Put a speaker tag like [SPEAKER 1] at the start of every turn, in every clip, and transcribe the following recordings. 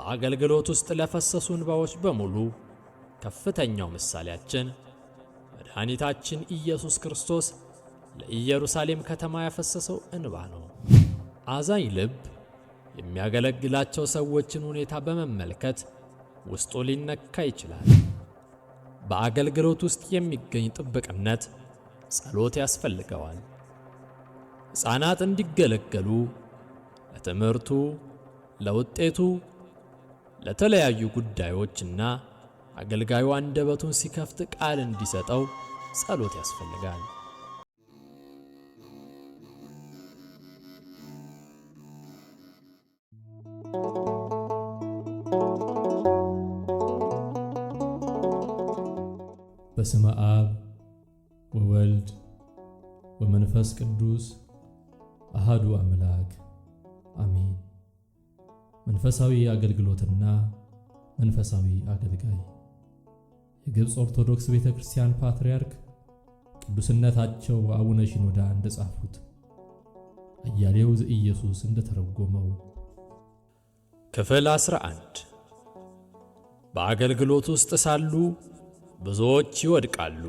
[SPEAKER 1] በአገልግሎት ውስጥ ለፈሰሱ እንባዎች በሙሉ ከፍተኛው ምሳሌያችን መድኃኒታችን ኢየሱስ ክርስቶስ ለኢየሩሳሌም ከተማ ያፈሰሰው እንባ ነው። አዛኝ ልብ የሚያገለግላቸው ሰዎችን ሁኔታ በመመልከት ውስጡ ሊነካ ይችላል። በአገልግሎት ውስጥ የሚገኝ ጥብቅነት ጸሎት ያስፈልገዋል። ሕፃናት እንዲገለገሉ ለትምህርቱ፣ ለውጤቱ፣ ለተለያዩ ጉዳዮችና አገልጋዩ አንደበቱን ሲከፍት ቃል እንዲሰጠው ጸሎት ያስፈልጋል።
[SPEAKER 2] በስመ አብ ወወልድ ወመንፈስ ቅዱስ አሃዱ አምላክ አሜን። መንፈሳዊ አገልግሎትና መንፈሳዊ አገልጋይ የግብፅ ኦርቶዶክስ ቤተክርስቲያን ፓትርያርክ ቅዱስነታቸው አቡነ ሺኖዳ እንደጻፉት አያሌው ዘኢየሱስ እንደተረጎመው
[SPEAKER 1] ክፍል 11 በአገልግሎት ውስጥ ሳሉ ብዙዎች ይወድቃሉ፣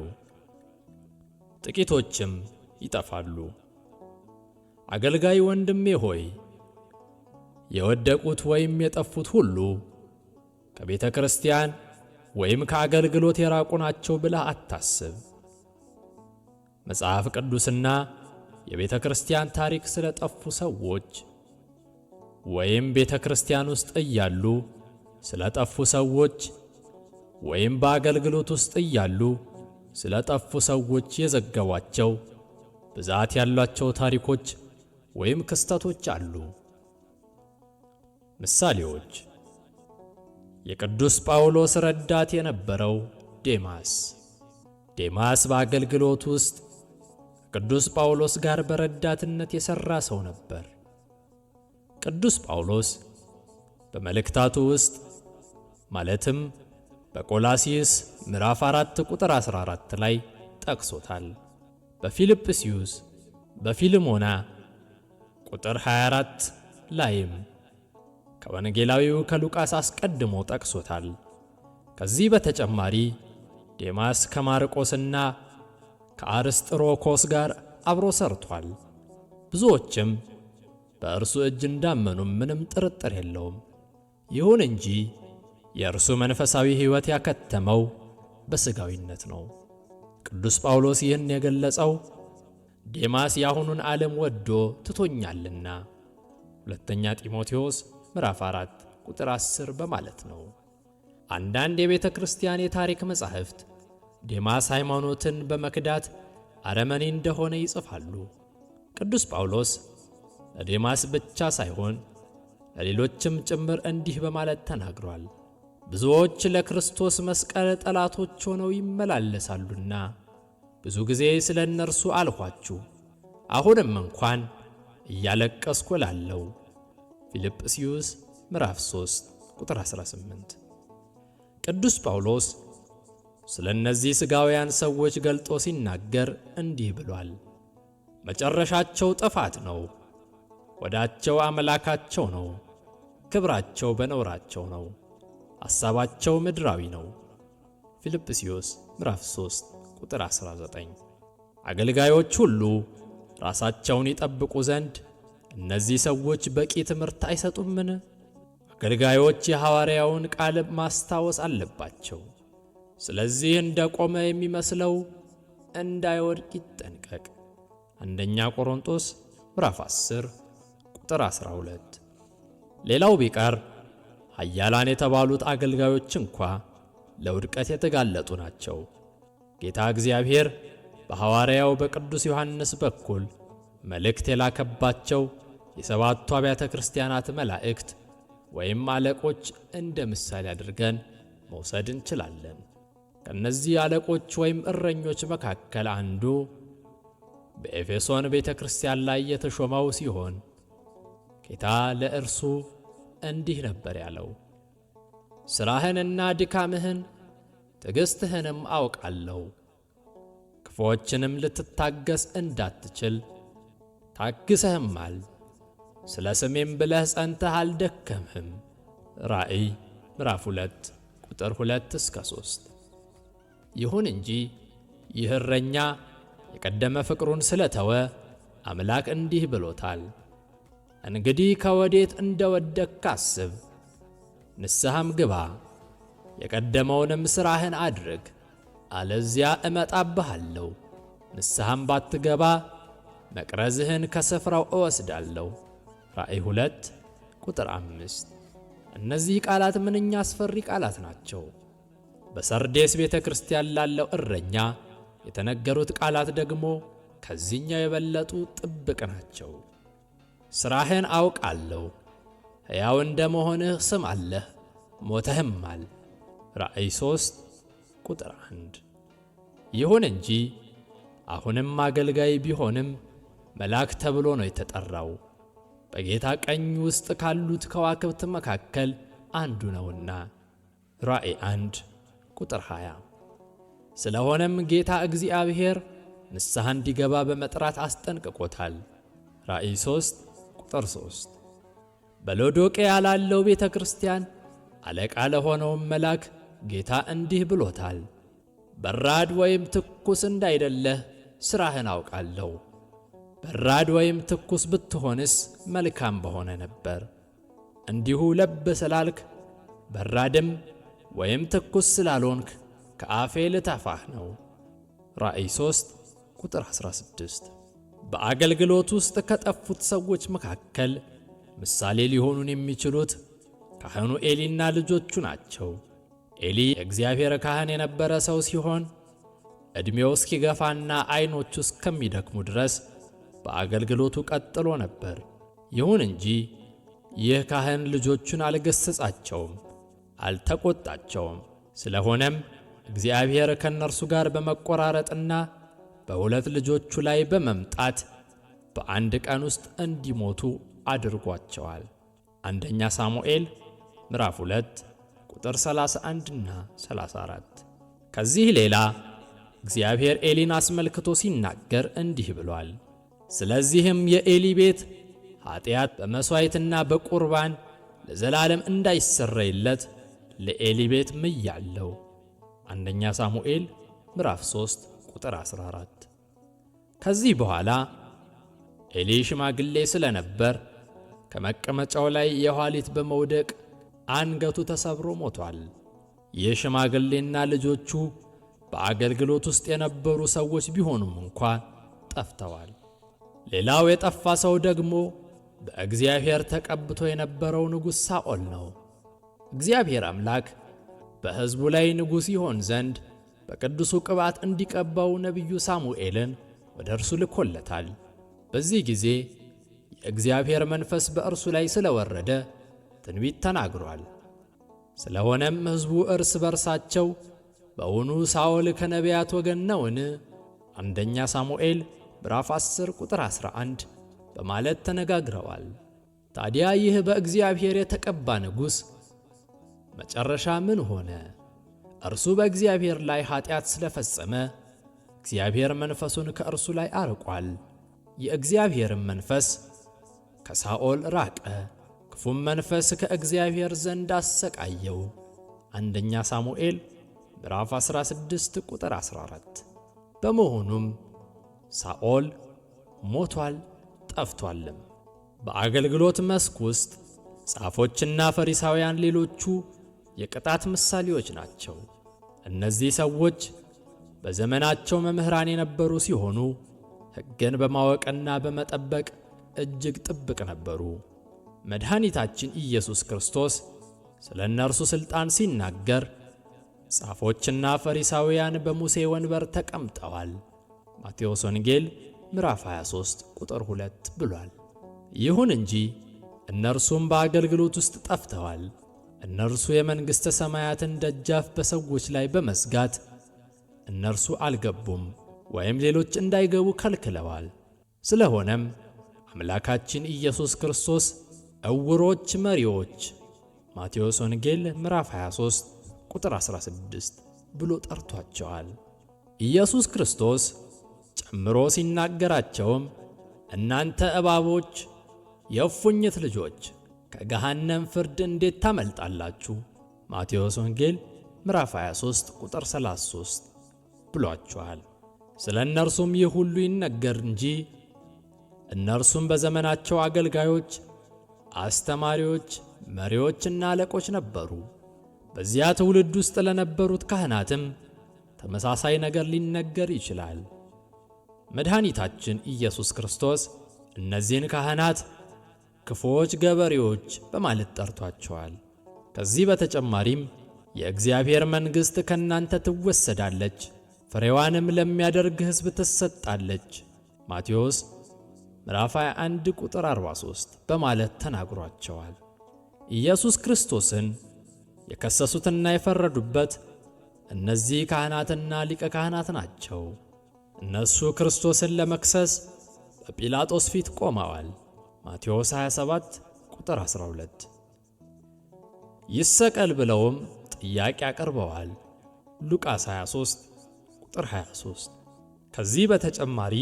[SPEAKER 1] ጥቂቶችም ይጠፋሉ። አገልጋይ ወንድሜ ሆይ የወደቁት ወይም የጠፉት ሁሉ ከቤተ ክርስቲያን ወይም ከአገልግሎት የራቁ ናቸው ብለህ አታስብ። መጽሐፍ ቅዱስና የቤተ ክርስቲያን ታሪክ ስለ ጠፉ ሰዎች ወይም ቤተ ክርስቲያን ውስጥ እያሉ ስለ ጠፉ ሰዎች ወይም በአገልግሎት ውስጥ እያሉ ስለ ጠፉ ሰዎች የዘገቧቸው ብዛት ያሏቸው ታሪኮች ወይም ክስተቶች አሉ። ምሳሌዎች: የቅዱስ ጳውሎስ ረዳት የነበረው ዴማስ። ዴማስ በአገልግሎት ውስጥ ከቅዱስ ጳውሎስ ጋር በረዳትነት የሠራ ሰው ነበር። ቅዱስ ጳውሎስ በመልእክታቱ ውስጥ ማለትም በቆላስይስ ምዕራፍ 4 ቁጥር 14 ላይ ጠቅሶታል። በፊልጵስዩስ፣ በፊልሞና ቁጥር 24 ላይም ከወንጌላዊው ከሉቃስ አስቀድሞ ጠቅሶታል። ከዚህ በተጨማሪ ዴማስ ከማርቆስና ከአርስጥሮኮስ ጋር አብሮ ሰርቷል። ብዙዎችም በእርሱ እጅ እንዳመኑም ምንም ጥርጥር የለውም። ይሁን እንጂ የእርሱ መንፈሳዊ ሕይወት ያከተመው በሥጋዊነት ነው። ቅዱስ ጳውሎስ ይህን የገለጸው ዴማስ የአሁኑን ዓለም ወዶ ትቶኛልና ሁለተኛ ጢሞቴዎስ ምዕራፍ 4 ቁጥር 10 በማለት ነው። አንዳንድ የቤተ ክርስቲያን የታሪክ መጻሕፍት ዴማስ ሃይማኖትን በመክዳት አረመኔ እንደሆነ ይጽፋሉ። ቅዱስ ጳውሎስ ለዴማስ ብቻ ሳይሆን ለሌሎችም ጭምር እንዲህ በማለት ተናግሯል። ብዙዎች ለክርስቶስ መስቀል ጠላቶች ሆነው ይመላለሳሉና ብዙ ጊዜ ስለ እነርሱ አልኋችሁ፣ አሁንም እንኳን እያለቀስኩ እላለሁ። ፊልጵስዩስ ምዕራፍ 3 ቁጥር 18። ቅዱስ ጳውሎስ ስለ እነዚህ ሥጋውያን ሰዎች ገልጦ ሲናገር እንዲህ ብሏል። መጨረሻቸው ጥፋት ነው፣ ወዳቸው አምላካቸው ነው፣ ክብራቸው በነውራቸው ነው፣ ሐሳባቸው ምድራዊ ነው። ፊልጵስዩስ ምዕራፍ 3 ቁጥር 19። አገልጋዮች ሁሉ ራሳቸውን ይጠብቁ ዘንድ እነዚህ ሰዎች በቂ ትምህርት አይሰጡምን? አገልጋዮች የሐዋርያውን ቃል ማስታወስ አለባቸው። ስለዚህ እንደቆመ የሚመስለው እንዳይወድቅ ይጠንቀቅ። አንደኛ ቆሮንቶስ ምዕራፍ 10 ቁጥር 12። ሌላው ቢቀር ኃያላን የተባሉት አገልጋዮች እንኳ ለውድቀት የተጋለጡ ናቸው። ጌታ እግዚአብሔር በሐዋርያው በቅዱስ ዮሐንስ በኩል መልእክት የላከባቸው የሰባቱ አብያተ ክርስቲያናት መላእክት ወይም አለቆች እንደ ምሳሌ አድርገን መውሰድ እንችላለን። ከነዚህ አለቆች ወይም እረኞች መካከል አንዱ በኤፌሶን ቤተ ክርስቲያን ላይ የተሾመው ሲሆን ጌታ ለእርሱ እንዲህ ነበር ያለው፣ ሥራህንና ድካምህን ትዕግሥትህንም አውቃለሁ። ክፉዎችንም ልትታገስ እንዳትችል ታግሰህማል። ስለ ስሜም ብለህ ጸንተህ አልደከምህም። ራእይ ምዕራፍ 2 ቁጥር 2 እስከ 3። ይሁን እንጂ ይህ እረኛ የቀደመ ፍቅሩን ስለተወ አምላክ እንዲህ ብሎታል፣ እንግዲህ ከወዴት እንደወደቅክ አስብ፣ ንስሐም ግባ፣ የቀደመውንም ሥራህን አድርግ፣ አለዚያ እመጣብሃለሁ፣ ንስሐም ባትገባ መቅረዝህን ከስፍራው እወስዳለሁ። ራእይ 2 ቁጥር 5። እነዚህ ቃላት ምንኛ አስፈሪ ቃላት ናቸው! በሰርዴስ ቤተ ክርስቲያን ላለው እረኛ የተነገሩት ቃላት ደግሞ ከዚህኛው የበለጡ ጥብቅ ናቸው። ሥራህን አውቃለሁ፣ ሕያው እንደ መሆንህ ስም አለህ፣ ሞተህማል። ራእይ 3 ቁጥር 1። ይሁን እንጂ አሁንም አገልጋይ ቢሆንም መልአክ ተብሎ ነው የተጠራው። በጌታ ቀኝ ውስጥ ካሉት ከዋክብት መካከል አንዱ ነውና። ራእይ 1 ቁጥር 20። ስለሆነም ጌታ እግዚአብሔር ንስሐ እንዲገባ በመጥራት አስጠንቅቆታል። ራእይ 3 ቁጥር 3። በሎዶቅያ ላለው ቤተ ክርስቲያን አለቃ ለሆነውም መልአክ ጌታ እንዲህ ብሎታል፣ በራድ ወይም ትኩስ እንዳይደለህ ሥራህን አውቃለሁ። በራድ ወይም ትኩስ ብትሆንስ መልካም በሆነ ነበር። እንዲሁ ለብ ስላልክ በራድም ወይም ትኩስ ስላልሆንክ ከአፌ ልተፋህ ነው። ራእይ 3 ቁጥር 16። በአገልግሎት ውስጥ ከጠፉት ሰዎች መካከል ምሳሌ ሊሆኑን የሚችሉት ካህኑ ኤሊና ልጆቹ ናቸው። ኤሊ የእግዚአብሔር ካህን የነበረ ሰው ሲሆን ዕድሜው እስኪገፋና ዐይኖቹ እስከሚደክሙ ድረስ በአገልግሎቱ ቀጥሎ ነበር። ይሁን እንጂ ይህ ካህን ልጆቹን አልገሠጻቸውም፣ አልተቆጣቸውም። ስለሆነም እግዚአብሔር ከእነርሱ ጋር በመቆራረጥና በሁለት ልጆቹ ላይ በመምጣት በአንድ ቀን ውስጥ እንዲሞቱ አድርጓቸዋል። አንደኛ ሳሙኤል ምዕራፍ 2 ቁጥር 31 እና 34። ከዚህ ሌላ እግዚአብሔር ኤሊን አስመልክቶ ሲናገር እንዲህ ብሏል፣ ስለዚህም የኤሊ ቤት ኃጢአት በመሥዋዕትና በቁርባን ለዘላለም እንዳይሰረይለት ለኤሊ ቤት ምያለው። አንደኛ ሳሙኤል ምዕራፍ 3 ቁጥር 14። ከዚህ በኋላ ኤሊ ሽማግሌ ስለነበር ከመቀመጫው ላይ የኋሊት በመውደቅ አንገቱ ተሰብሮ ሞቷል። ይህ ሽማግሌና ልጆቹ በአገልግሎት ውስጥ የነበሩ ሰዎች ቢሆኑም እንኳ ጠፍተዋል። ሌላው የጠፋ ሰው ደግሞ በእግዚአብሔር ተቀብቶ የነበረው ንጉሥ ሳኦል ነው። እግዚአብሔር አምላክ በሕዝቡ ላይ ንጉሥ ይሆን ዘንድ በቅዱሱ ቅባት እንዲቀባው ነቢዩ ሳሙኤልን ወደ እርሱ ልኮለታል። በዚህ ጊዜ የእግዚአብሔር መንፈስ በእርሱ ላይ ስለወረደ ትንቢት ተናግሯል። ስለሆነም ሕዝቡ እርስ በርሳቸው በውኑ ሳኦል ከነቢያት ወገን ነውን? አንደኛ ሳሙኤል ምዕራፍ 10 ቁጥር 11 በማለት ተነጋግረዋል። ታዲያ ይህ በእግዚአብሔር የተቀባ ንጉሥ መጨረሻ ምን ሆነ? እርሱ በእግዚአብሔር ላይ ኃጢአት ስለፈጸመ እግዚአብሔር መንፈሱን ከእርሱ ላይ አርቋል። የእግዚአብሔርም መንፈስ ከሳኦል ራቀ፣ ክፉም መንፈስ ከእግዚአብሔር ዘንድ አሰቃየው። አንደኛ ሳሙኤል ምዕራፍ 16 ቁጥር 14። በመሆኑም ሳኦል ሞቷል፣ ጠፍቷልም። በአገልግሎት መስክ ውስጥ ጻፎችና ፈሪሳውያን ሌሎቹ የቅጣት ምሳሌዎች ናቸው። እነዚህ ሰዎች በዘመናቸው መምህራን የነበሩ ሲሆኑ ሕግን በማወቅና በመጠበቅ እጅግ ጥብቅ ነበሩ። መድኃኒታችን ኢየሱስ ክርስቶስ ስለ እነርሱ ሥልጣን ሲናገር ጻፎችና ፈሪሳውያን በሙሴ ወንበር ተቀምጠዋል፣ ማቴዎስ ወንጌል ምዕራፍ 23 ቁጥር 2 ብሏል። ይሁን እንጂ እነርሱም በአገልግሎት ውስጥ ጠፍተዋል። እነርሱ የመንግሥተ ሰማያትን ደጃፍ በሰዎች ላይ በመዝጋት እነርሱ አልገቡም ወይም ሌሎች እንዳይገቡ ከልክለዋል። ስለሆነም አምላካችን ኢየሱስ ክርስቶስ ዕውሮች መሪዎች ማቴዎስ ወንጌል ምዕራፍ 23 ቁጥር 16 ብሎ ጠርቷቸዋል። ኢየሱስ ክርስቶስ ጨምሮ ሲናገራቸውም እናንተ እባቦች፣ የእፉኝት ልጆች ከገሃነም ፍርድ እንዴት ታመልጣላችሁ? ማቴዎስ ወንጌል ምዕራፍ 23 ቁጥር 33 ብሏቸዋል። ስለ እነርሱም ይህ ሁሉ ይነገር እንጂ እነርሱም በዘመናቸው አገልጋዮች፣ አስተማሪዎች፣ መሪዎችና አለቆች ነበሩ። በዚያ ትውልድ ውስጥ ለነበሩት ካህናትም ተመሳሳይ ነገር ሊነገር ይችላል። መድኃኒታችን ኢየሱስ ክርስቶስ እነዚህን ካህናት ክፉዎች ገበሬዎች በማለት ጠርቷቸዋል። ከዚህ በተጨማሪም የእግዚአብሔር መንግሥት ከእናንተ ትወሰዳለች፣ ፍሬዋንም ለሚያደርግ ሕዝብ ትሰጣለች ማቴዎስ ምዕራፍ 21 ቁጥር 43 በማለት ተናግሯቸዋል። ኢየሱስ ክርስቶስን የከሰሱትና የፈረዱበት እነዚህ ካህናትና ሊቀ ካህናት ናቸው። እነሱ ክርስቶስን ለመክሰስ በጲላጦስ ፊት ቆመዋል። ማቴዎስ 27 ቁጥር 12 ይሰቀል ብለውም ጥያቄ አቅርበዋል። ሉቃስ 23 ቁጥር 23 ከዚህ በተጨማሪ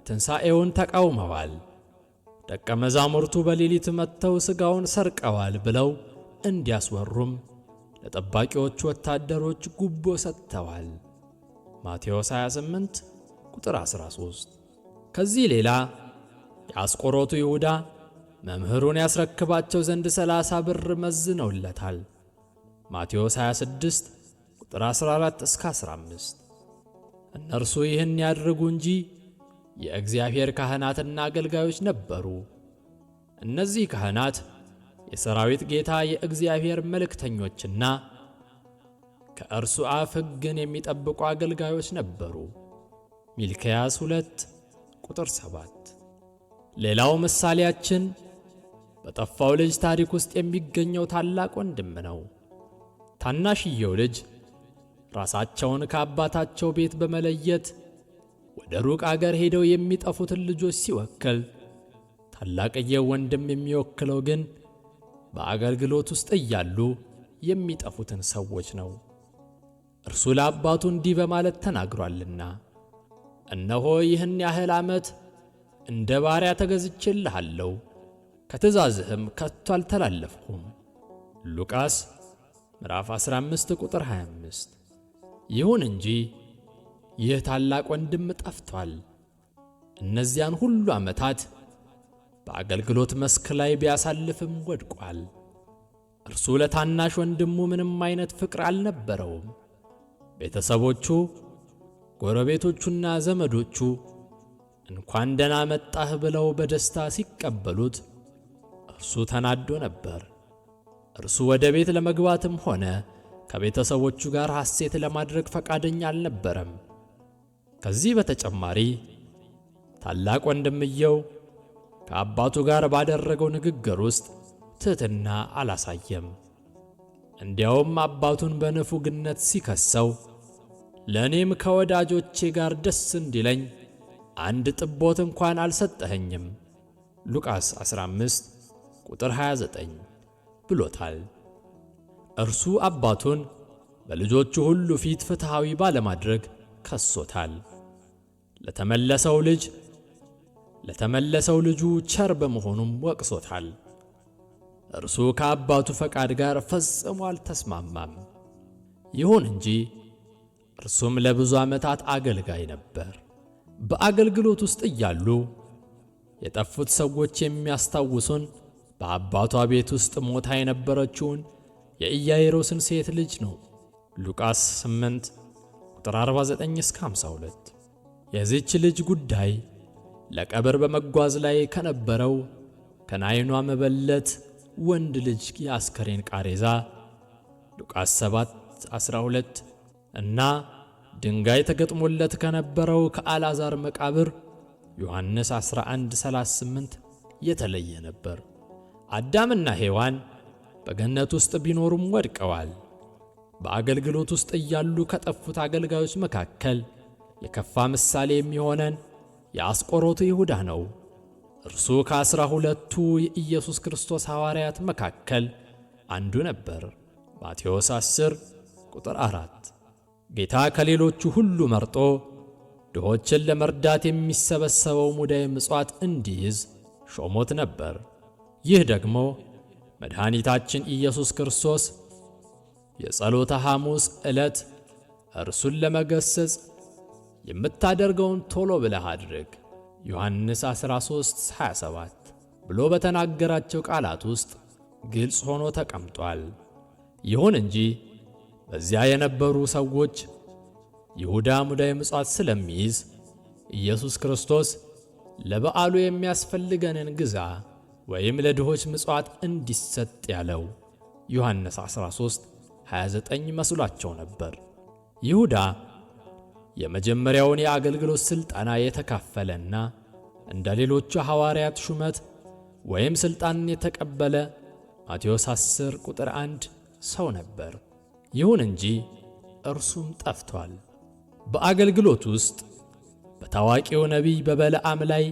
[SPEAKER 1] ትንሣኤውን ተቃውመዋል። ደቀ መዛሙርቱ በሌሊት መጥተው ሥጋውን ሰርቀዋል ብለው እንዲያስወሩም ለጠባቂዎቹ ወታደሮች ጉቦ ሰጥተዋል። ማቴዎስ 28 ቁጥር 13 ከዚህ ሌላ የአስቆሮቱ ይሁዳ መምህሩን ያስረክባቸው ዘንድ 30 ብር መዝነውለታል። ማቴዎስ 26 ቁጥር 14 እስከ 15 እነርሱ ይህን ያድርጉ እንጂ የእግዚአብሔር ካህናትና አገልጋዮች ነበሩ። እነዚህ ካህናት የሰራዊት ጌታ የእግዚአብሔር መልእክተኞችና ከእርሱ አፍ ሕግን የሚጠብቁ አገልጋዮች ነበሩ። ሚልክያስ 2 ቁጥር 7 ሌላው ምሳሌያችን በጠፋው ልጅ ታሪክ ውስጥ የሚገኘው ታላቅ ወንድም ነው። ታናሽየው ልጅ ራሳቸውን ከአባታቸው ቤት በመለየት ወደ ሩቅ አገር ሄደው የሚጠፉትን ልጆች ሲወክል፣ ታላቅየው ወንድም የሚወክለው ግን በአገልግሎት ውስጥ እያሉ የሚጠፉትን ሰዎች ነው። እርሱ ለአባቱ እንዲህ በማለት ተናግሯልና፣ እነሆ ይህን ያህል ዓመት እንደ ባሪያ ተገዝቼልሃለሁ፣ ከትእዛዝህም ከቶ አልተላለፍሁም። ሉቃስ ምዕራፍ 15 ቁጥር 25 ይሁን እንጂ ይህ ታላቅ ወንድም ጠፍቷል። እነዚያን ሁሉ ዓመታት በአገልግሎት መስክ ላይ ቢያሳልፍም ወድቋል። እርሱ ለታናሽ ወንድሙ ምንም አይነት ፍቅር አልነበረውም። ቤተሰቦቹ፣ ጎረቤቶቹና ዘመዶቹ እንኳን ደህና መጣህ ብለው በደስታ ሲቀበሉት እርሱ ተናዶ ነበር። እርሱ ወደ ቤት ለመግባትም ሆነ ከቤተሰቦቹ ጋር ሐሴት ለማድረግ ፈቃደኛ አልነበረም። ከዚህ በተጨማሪ ታላቅ ወንድምየው ከአባቱ ጋር ባደረገው ንግግር ውስጥ ትሕትና አላሳየም። እንዲያውም አባቱን በንፉግነት ሲከሰው፣ ለእኔም ከወዳጆቼ ጋር ደስ እንዲለኝ አንድ ጥቦት እንኳን አልሰጠኸኝም ሉቃስ 15 ቁጥር 29 ብሎታል። እርሱ አባቱን በልጆቹ ሁሉ ፊት ፍትሐዊ ባለማድረግ ከሶታል። ለተመለሰው ልጁ ቸር በመሆኑም ወቅሶታል። እርሱ ከአባቱ ፈቃድ ጋር ፈጽሞ አልተስማማም። ይሁን እንጂ እርሱም ለብዙ ዓመታት አገልጋይ ነበር። በአገልግሎት ውስጥ እያሉ የጠፉት ሰዎች የሚያስታውሱን በአባቷ ቤት ውስጥ ሞታ የነበረችውን የኢያኢሮስን ሴት ልጅ ነው። ሉቃስ 8 ቁጥር 49 እስከ 52 የዚህች ልጅ ጉዳይ ለቀብር በመጓዝ ላይ ከነበረው ከናይኗ መበለት ወንድ ልጅ የአስከሬን ቃሬዛ ሉቃስ 7 12 እና ድንጋይ ተገጥሞለት ከነበረው ከአልዓዛር መቃብር ዮሐንስ 11:38 የተለየ ነበር። አዳምና ሔዋን በገነት ውስጥ ቢኖሩም ወድቀዋል። በአገልግሎት ውስጥ እያሉ ከጠፉት አገልጋዮች መካከል የከፋ ምሳሌ የሚሆነን የአስቆሮቱ ይሁዳ ነው። እርሱ ከ12ቱ የኢየሱስ ክርስቶስ ሐዋርያት መካከል አንዱ ነበር። ማቴዎስ 10 ቁጥር 4 ጌታ ከሌሎቹ ሁሉ መርጦ ድሆችን ለመርዳት የሚሰበሰበው ሙዳየ ምጽዋት እንዲይዝ ሾሞት ነበር። ይህ ደግሞ መድኃኒታችን ኢየሱስ ክርስቶስ የጸሎተ ሐሙስ ዕለት እርሱን ለመገሰጽ የምታደርገውን ቶሎ ብለህ አድርግ ዮሐንስ 13:27 ብሎ በተናገራቸው ቃላት ውስጥ ግልጽ ሆኖ ተቀምጧል። ይሁን እንጂ በዚያ የነበሩ ሰዎች ይሁዳ ሙዳየ ምጽዋት ስለሚይዝ ኢየሱስ ክርስቶስ ለበዓሉ የሚያስፈልገንን ግዛ ወይም ለድሆች ምጽዋት እንዲሰጥ ያለው ዮሐንስ 13:29 መስሏቸው ነበር። ይሁዳ የመጀመሪያውን የአገልግሎት ሥልጠና የተካፈለና እንደ ሌሎቹ ሐዋርያት ሹመት ወይም ሥልጣንን የተቀበለ ማቴዎስ 10:1 ሰው ነበር። ይሁን እንጂ እርሱም ጠፍቷል። በአገልግሎት ውስጥ በታዋቂው ነቢይ በበለዓም ላይ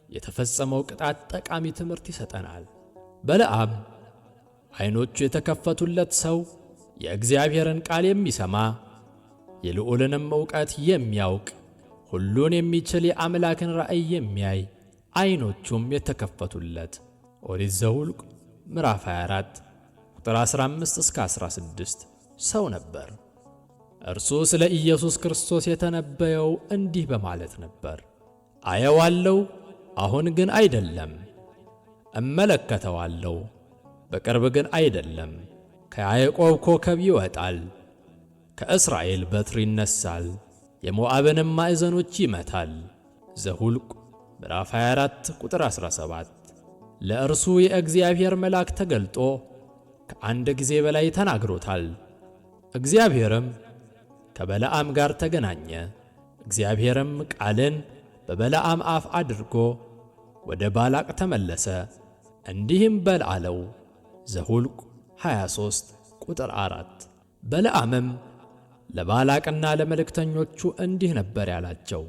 [SPEAKER 1] የተፈጸመው ቅጣት ጠቃሚ ትምህርት ይሰጠናል። በለዓም ዓይኖቹ የተከፈቱለት ሰው፣ የእግዚአብሔርን ቃል የሚሰማ የልዑልንም ዕውቀት የሚያውቅ ሁሉን የሚችል የአምላክን ራእይ የሚያይ ዓይኖቹም የተከፈቱለት ኦሪት ዘኍልቍ ምዕራፍ 24 ቁጥር 15-16 ሰው ነበር። እርሱ ስለ ኢየሱስ ክርስቶስ የተነበየው እንዲህ በማለት ነበር። አየዋለሁ፣ አሁን ግን አይደለም፣ እመለከተዋለሁ፣ በቅርብ ግን አይደለም። ከያዕቆብ ኮከብ ይወጣል፣ ከእስራኤል በትር ይነሳል፣ የሞዓብንም ማዕዘኖች ይመታል። ዘኍልቍ ምዕራፍ 24 ቁጥር 17። ለእርሱ የእግዚአብሔር መልአክ ተገልጦ ከአንድ ጊዜ በላይ ተናግሮታል። እግዚአብሔርም ከበለዓም ጋር ተገናኘ። እግዚአብሔርም ቃልን በበለዓም አፍ አድርጎ ወደ ባላቅ ተመለሰ፣ እንዲህም በል አለው። ዘኍልቍ 23 ቁጥር 4። በለዓምም ለባላቅና ለመልእክተኞቹ እንዲህ ነበር ያላቸው።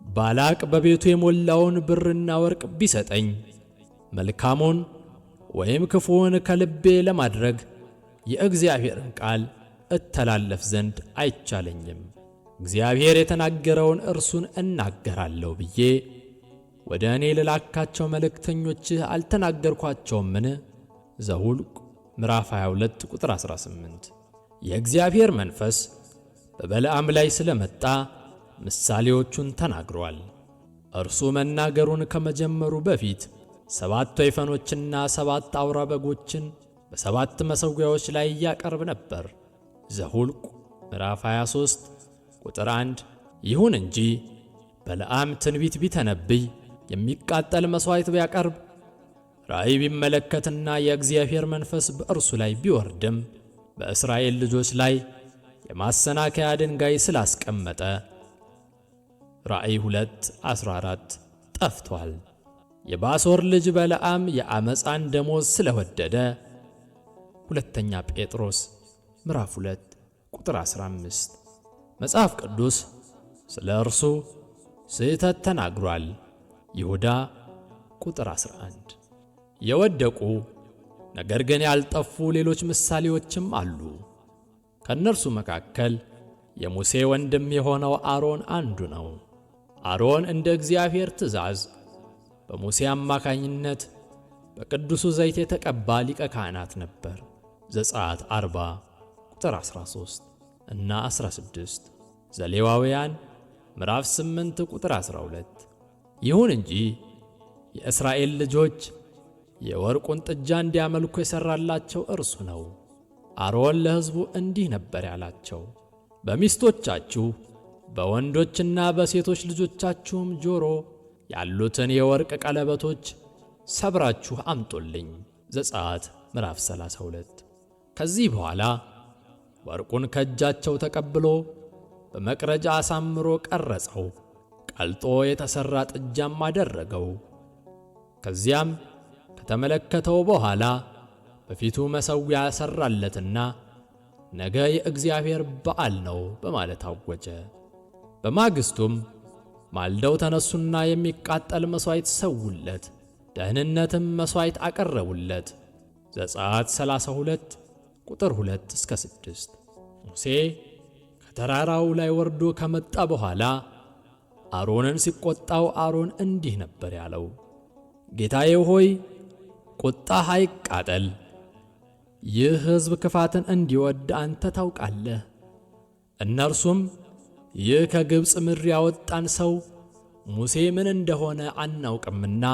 [SPEAKER 1] ባላቅ በቤቱ የሞላውን ብርና ወርቅ ቢሰጠኝ መልካሙን ወይም ክፉውን ከልቤ ለማድረግ የእግዚአብሔርን ቃል እተላለፍ ዘንድ አይቻለኝም። እግዚአብሔር የተናገረውን እርሱን እናገራለሁ ብዬ ወደ እኔ ልላካቸው መልእክተኞችህ አልተናገርኳቸውምን? ዘኍልቍ ምዕራፍ 22 ቁጥር 18። የእግዚአብሔር መንፈስ በበለዓም ላይ ስለመጣ ምሳሌዎቹን ተናግሯል። እርሱ መናገሩን ከመጀመሩ በፊት 7 ወይፈኖችና 7 አውራ በጎችን በ7 መሠዊያዎች ላይ ያቀርብ ነበር። ዘኍልቍ ምዕራፍ 23 ቁጥር 1። ይሁን እንጂ በለዓም ትንቢት ቢተነብይ፣ የሚቃጠል መሥዋዕት ቢያቀርብ፣ ራእይ ቢመለከትና የእግዚአብሔር መንፈስ በእርሱ ላይ ቢወርድም በእስራኤል ልጆች ላይ የማሰናከያ ድንጋይ ስላስቀመጠ ራእይ 2:14 ጠፍቷል። የባሶር ልጅ በለዓም የዓመፃን ደሞዝ ስለወደደ ሁለተኛ ጴጥሮስ ምዕራፍ 2 ቁጥር 15። መጽሐፍ ቅዱስ ስለ እርሱ ስህተት ተናግሯል። ይሁዳ ቁጥር 11። የወደቁ ነገር ግን ያልጠፉ ሌሎች ምሳሌዎችም አሉ። ከእነርሱ መካከል የሙሴ ወንድም የሆነው አሮን አንዱ ነው። አሮን እንደ እግዚአብሔር ትእዛዝ በሙሴ አማካኝነት በቅዱሱ ዘይት የተቀባ ሊቀ ካህናት ነበር። ዘጸአት 40 ቁጥር 13 እና 16፣ ዘሌዋውያን ምዕራፍ 8 ቁጥር 12። ይሁን እንጂ የእስራኤል ልጆች የወርቁን ጥጃ እንዲያመልኩ የሠራላቸው እርሱ ነው። አሮን ለሕዝቡ እንዲህ ነበር ያላቸው፣ በሚስቶቻችሁ በወንዶችና በሴቶች ልጆቻችሁም ጆሮ ያሉትን የወርቅ ቀለበቶች ሰብራችሁ አምጡልኝ። ዘጸአት ምዕራፍ 32። ከዚህ በኋላ ወርቁን ከእጃቸው ተቀብሎ በመቅረጫ አሳምሮ ቀረጸው፣ ቀልጦ የተሠራ ጥጃም አደረገው። ከዚያም ከተመለከተው በኋላ በፊቱ መሠዊያ ሠራለትና ነገ የእግዚአብሔር በዓል ነው በማለት አወጀ። በማግስቱም ማልደው ተነሱና የሚቃጠል መሥዋዕት ሰውለት፣ ደህንነትም መሥዋዕት አቀረቡለት። ዘጸአት 32 ቁጥር 2-6። ሙሴ ከተራራው ላይ ወርዶ ከመጣ በኋላ አሮንን ሲቆጣው አሮን እንዲህ ነበር ያለው፣ ጌታዬ ሆይ በቁጣህ አይቃጠል። ይህ ሕዝብ ክፋትን እንዲወድ አንተ ታውቃለህ። እነርሱም ይህ ከግብፅ ምድር ያወጣን ሰው ሙሴ ምን እንደሆነ አናውቅምና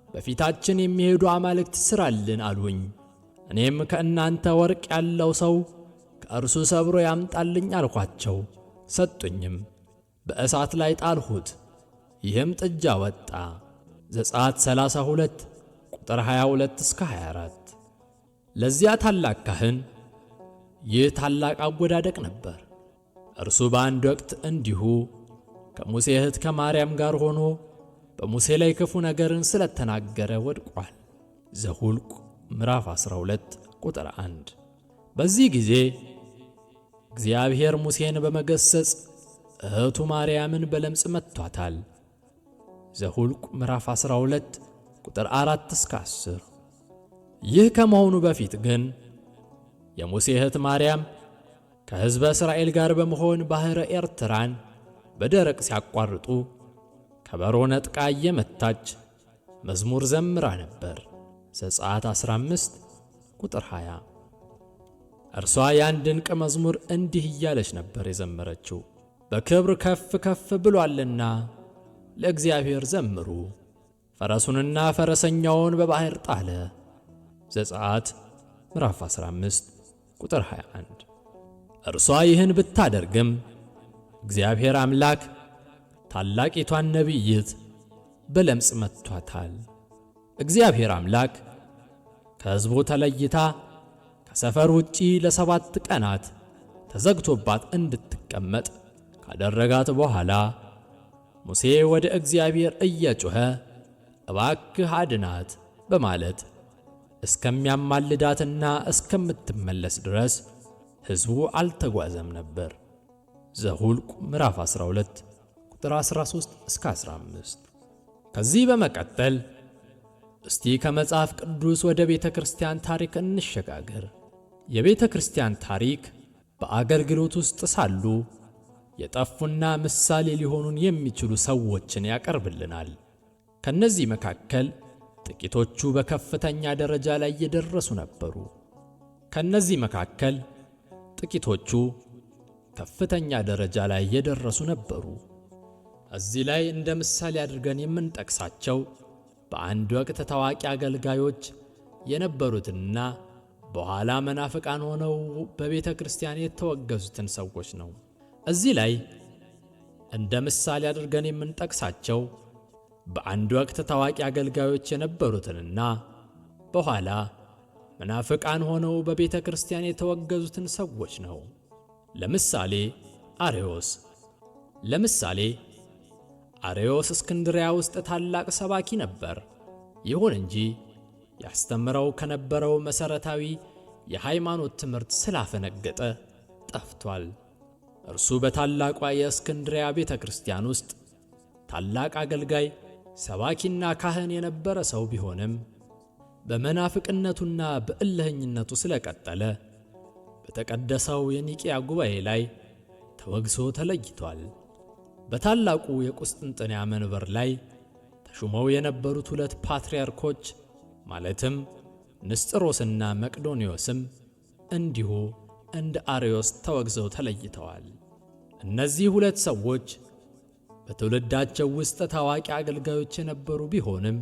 [SPEAKER 1] በፊታችን የሚሄዱ አማልክት ሥራልን አሉኝ። እኔም ከእናንተ ወርቅ ያለው ሰው ከእርሱ ሰብሮ ያምጣልኝ አልኳቸው። ሰጡኝም። በእሳት ላይ ጣልሁት፣ ይህም ጥጃ ወጣ። ዘጸአት 32 ቁጥር 22 እስከ 24። ለዚያ ታላቅ ካህን ይህ ታላቅ አወዳደቅ ነበር። እርሱ በአንድ ወቅት እንዲሁ ከሙሴ እህት ከማርያም ጋር ሆኖ በሙሴ ላይ ክፉ ነገርን ስለተናገረ ወድቋል። ዘኍልቍ ምዕራፍ 12 ቁጥር 1። በዚህ ጊዜ እግዚአብሔር ሙሴን በመገሰጽ እህቱ ማርያምን በለምጽ መቷታል። ዘኍልቍ ምዕራፍ 12 ቁጥር 4 እስከ 10። ይህ ከመሆኑ በፊት ግን የሙሴ እህት ማርያም ከሕዝበ እስራኤል ጋር በመሆን ባሕረ ኤርትራን በደረቅ ሲያቋርጡ ከበሮ ነጥቃ እየመታች መዝሙር ዘምራ ነበር። ዘጸአት 15 ቁጥር 20። እርሷ ያን ድንቅ መዝሙር እንዲህ እያለች ነበር የዘመረችው። በክብር ከፍ ከፍ ብሎአልና ለእግዚአብሔር ዘምሩ፣ ፈረሱንና ፈረሰኛውን በባሕር ጣለ። ዘጸአት ምዕራፍ 15 ቁጥር 21። እርሷ ይህን ብታደርግም እግዚአብሔር አምላክ ታላቂቷን ነቢይት በለምጽ መቷታል። እግዚአብሔር አምላክ ከሕዝቡ ተለይታ ከሰፈር ውጪ ለ7 ቀናት ተዘግቶባት እንድትቀመጥ ካደረጋት በኋላ ሙሴ ወደ እግዚአብሔር እየጮኸ እባክህ አድናት በማለት እስከሚያማልዳትና እስከምትመለስ ድረስ ሕዝቡ አልተጓዘም ነበር። ዘኍልቍ ምዕራፍ 12 ቁጥር 13 እስከ 15። ከዚህ በመቀጠል እስቲ ከመጽሐፍ ቅዱስ ወደ ቤተ ክርስቲያን ታሪክ እንሸጋገር። የቤተ ክርስቲያን ታሪክ በአገልግሎት ውስጥ ሳሉ የጠፉና ምሳሌ ሊሆኑን የሚችሉ ሰዎችን ያቀርብልናል። ከነዚህ መካከል ጥቂቶቹ በከፍተኛ ደረጃ ላይ የደረሱ ነበሩ። እዚህ ላይ እንደ ምሳሌ አድርገን የምንጠቅሳቸው በአንድ ወቅት ታዋቂ አገልጋዮች የነበሩትንና በኋላ መናፍቃን ሆነው በቤተ ክርስቲያን የተወገዙትን ሰዎች ነው። እዚህ ላይ እንደ ምሳሌ አድርገን የምንጠቅሳቸው በአንድ ወቅት ታዋቂ አገልጋዮች የነበሩትንና በኋላ መናፍቃን ሆነው በቤተ ክርስቲያን የተወገዙትን ሰዎች ነው። ለምሳሌ አርዮስ እስክንድርያ ውስጥ ታላቅ ሰባኪ ነበር። ይሁን እንጂ ያስተምረው ከነበረው መሠረታዊ የሃይማኖት ትምህርት ስላፈነገጠ ጠፍቷል። እርሱ በታላቋ የእስክንድርያ ቤተ ክርስቲያን ውስጥ ታላቅ አገልጋይ፣ ሰባኪና ካህን የነበረ ሰው ቢሆንም በመናፍቅነቱና በእልህኝነቱ ስለቀጠለ በተቀደሰው የኒቅያ ጉባኤ ላይ ተወግዞ ተለይቷል። በታላቁ የቁስጥንጥንያ መንበር ላይ ተሹመው የነበሩት 2 ፓትርያርኮች ማለትም ንስጥሮስና መቅዶንዮስም እንዲሁ እንደ አርዮስ ተወግዘው ተለይተዋል። እነዚህ 2 ሰዎች በትውልዳቸው ውስጥ ታዋቂ አገልጋዮች የነበሩ ቢሆንም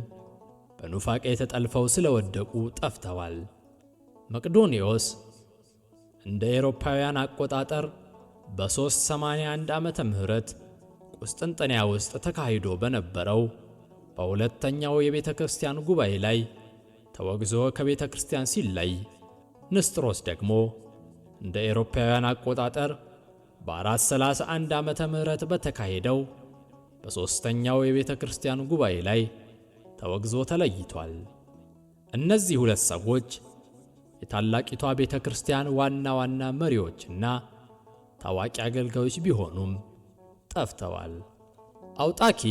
[SPEAKER 1] በኑፋቄ ተጠልፈው ስለወደቁ ጠፍተዋል። መቅዶንዮስ እንደ አውሮፓውያን አቆጣጠር በ381 ዓመተ ምህረት ቁስጥንጥንያ ውስጥ ተካሂዶ በነበረው በሁለተኛው የቤተ ክርስቲያን ጉባኤ ላይ ተወግዞ ከቤተ ክርስቲያን ሲለይ፣ ንስጥሮስ ደግሞ እንደ አውሮፓውያን አቆጣጠር በ431 ዓመተ ምህረት በተካሄደው በሦስተኛው የቤተ ክርስቲያን ጉባኤ ላይ ተወግዞ ተለይቷል። እነዚህ 2 ሰዎች የታላቂቷ ቤተ ክርስቲያን ዋና መሪዎችና ታዋቂ አገልጋዮች ቢሆኑም ጠፍተዋል። አውጣኪ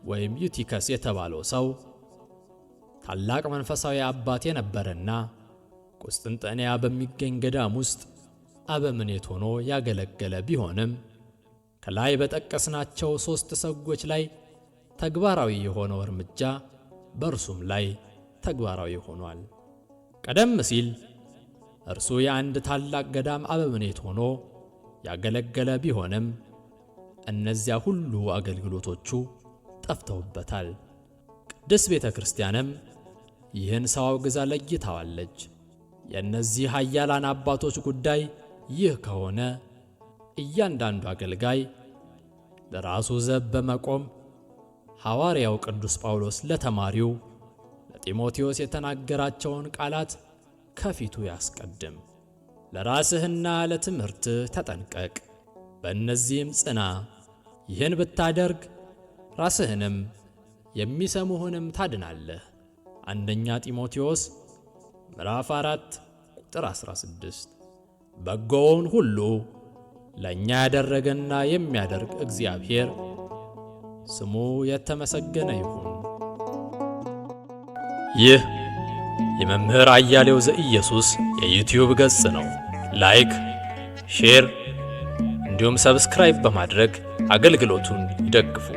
[SPEAKER 1] ወይም ዩቲከስ የተባለው ሰው ታላቅ መንፈሳዊ አባት የነበረና ቁስጥንጥንያ በሚገኝ ገዳም ውስጥ አበምኔት ሆኖ ያገለገለ ቢሆንም ከላይ በጠቀስናቸው 3 ሰዎች ላይ ተግባራዊ የሆነው እርምጃ በእርሱም ላይ ተግባራዊ ሆኗል። ቀደም ሲል እርሱ የአንድ ታላቅ ገዳም አበምኔት ሆኖ ያገለገለ ቢሆንም እነዚያ ሁሉ አገልግሎቶቹ ጠፍተውበታል። ቅድስት ቤተ ክርስቲያንም ይህን ሰው አውግዛ ለይታዋለች። የእነዚህ ኃያላን አባቶች ጉዳይ ይህ ከሆነ እያንዳንዱ አገልጋይ ለራሱ ዘብ በመቆም ሐዋርያው ቅዱስ ጳውሎስ ለተማሪው ለጢሞቴዎስ የተናገራቸውን ቃላት ከፊቱ ያስቀድም። ለራስህና ለትምህርትህ ተጠንቀቅ፣ በእነዚህም ጽና። ይህን ብታደርግ ራስህንም የሚሰሙህንም ታድናለህ። አንደኛ ጢሞቴዎስ ምዕራፍ 4 ቁጥር 16። በጎውን ሁሉ ለእኛ ያደረገና የሚያደርግ እግዚአብሔር ስሙ የተመሰገነ ይሁን። ይህ የመምህር አያሌው ዘኢየሱስ የዩቲዩብ ገጽ ነው። ላይክ፣ ሼር እንዲሁም ሰብስክራይብ በማድረግ አገልግሎቱን ይደግፉ።